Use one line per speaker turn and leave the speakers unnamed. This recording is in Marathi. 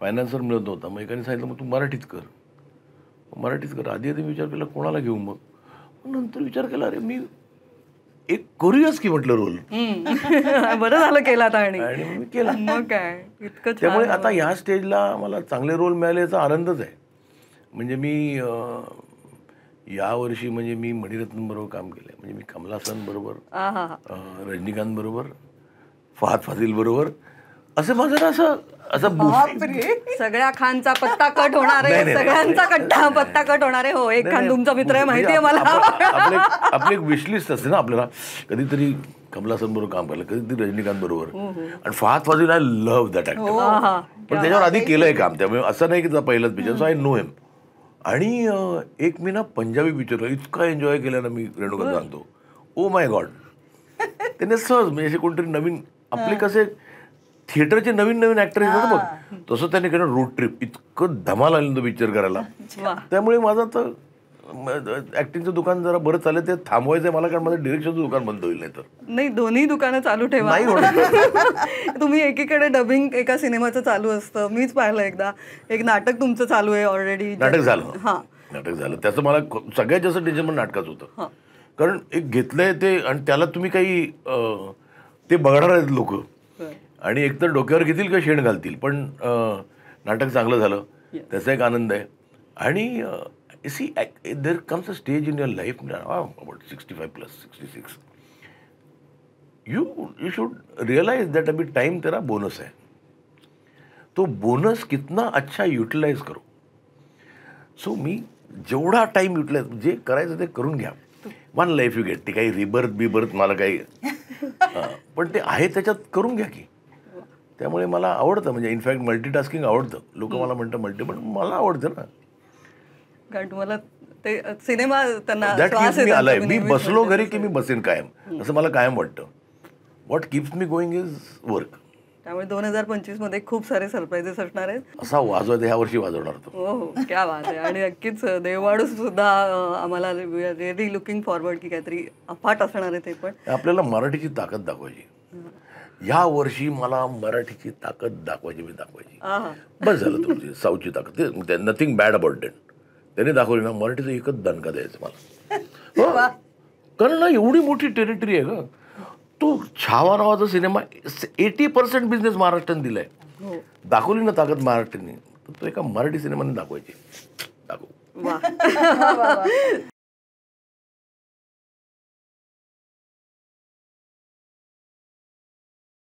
फायनान्सर मिळत नव्हता. मग एकाने सांगितलं मग तू मराठीत कर. मराठीत कर. आधी विचार केला कोणाला घेऊ मग. नंतर विचार केला अरे मी एक करूयाच की म्हटलं रोल.
बरं झालं केला आणि
मी केला.
मग काय इतकं.
त्यामुळे आता ह्या स्टेजला मला चांगले रोल मिळाले याचा आनंदच आहे. म्हणजे मी यावर्षी म्हणजे मी मणिरत्नम बरोबर काम केलंय. म्हणजे मी कमल हसन बरोबर, रजनीकांत बरोबर, फहाद फाजिल बरोबर, असं माझं असं
सगळ्या खानचा पत्ता कट होणार आहे, सगळ्यांचा पत्ता कट होणार आहे. हो, एक खान तुमचा मित्र आहे माहितीये मला.
आपली एक विशलिस्ट असते ना आपल्याला. कधीतरी कमल हसन बरोबर काम केलं, कधीतरी रजनीकांत बरोबर, आणि फहाद फाजिल आय लव्ह दॅट ऍक्टर. पण त्याच्यावर आधी केलंय काम, त्यामुळे असं नाही की पहिलाच picture. So I know him. आणि एक मी ना पंजाबी पिक्चर इतका एन्जॉय केला ना मी, रेणुकांत सांगतो. Oh my God. त्याने सहज म्हणजे असे कोणतरी नवीन आपले कसे थिएटरचे नवीन नवीन ऍक्टर येतात बघ, तसं त्याने केलं. रोड ट्रिप इतकं धमाल आलं तो पिक्चर करायला. त्यामुळे माझं तर ऍक्टिंगचं दुकान जरा बरं चालेल, ते थांबवायचं आहे मला, कारण माझं डिरेक्शनचं दुकान बंद होईल. नाही तर
नाही, दोन्ही दुकानं चालू ठेवा. तुम्ही एकीकडे डबिंग एका सिनेमाचं चालू असतं. मीच पाहिलं एकदा, एक नाटक तुमचं चालू आहे ऑलरेडी.
नाटक झालं त्याचं मला सगळ्यात जास्त टेन्शन पण नाटकाचं होतं. कारण एक घेतलंय ते, आणि त्याला तुम्ही काही ते बघणार आहेत लोक, आणि एकतर डोक्यावर घेतील का शेण घालतील. पण नाटक चांगलं झालं त्याचा एक आनंद आहे. आणि see there comes a stage in your life about 65+, 66, you should realise that अभी टाइम तेरा बोनस है. तो बोनस कितना अच्छा यूटिलाइज करो. सो मी जेवढा टाइम युटिलाइज जे करायचं ते करून घ्या. One life you get. ते काही रिबर्थ मला काही पण ते आहे त्याच्यात करून घ्या की. त्यामुळे मला आवडतं. म्हणजे इनफॅक्ट मल्टीटास्किंग आवडतं. लोक मला म्हणतात मल्टी, पण मला आवडतं ना.
कारण तुम्हाला ते सिनेमा त्यांना
दॅट कीप्स मी आलाय. मी बसलो घरी की मी बसेन कायम, असं मला कायम वाटतं. What keeps me going is work.
त्यामुळे 2025 मध्ये खूप सारे सरप्राईजेस असणार आहेत.
असा वाजवायचा ह्या वर्षी वाजवणार तो.
हो, क्या बात आहे. आणि नक्कीच देववाडू सुद्धा आम्हाला रिअली लुकिंग फॉरवर्ड की काहीतरी अफाट असणार आहे. ते पण
आपल्याला मराठीची ताकद दाखवायची. या वर्षी मला मराठीची ताकद दाखवायची. बस झालं तुमची साऊथची ताकद. Nothing bad about that. त्याने दाखवली ना, मराठीचं एकच दणका द्यायचं मला. कारण ना एवढी मोठी टेरिटरी आहे का. तो छावा नावाचा सिनेमा 80% बिझनेस महाराष्ट्राने दिलाय. दाखवली ना ताकद महाराष्ट्राने, तर तो एका मराठी सिनेमाने दाखवायची. दाखव.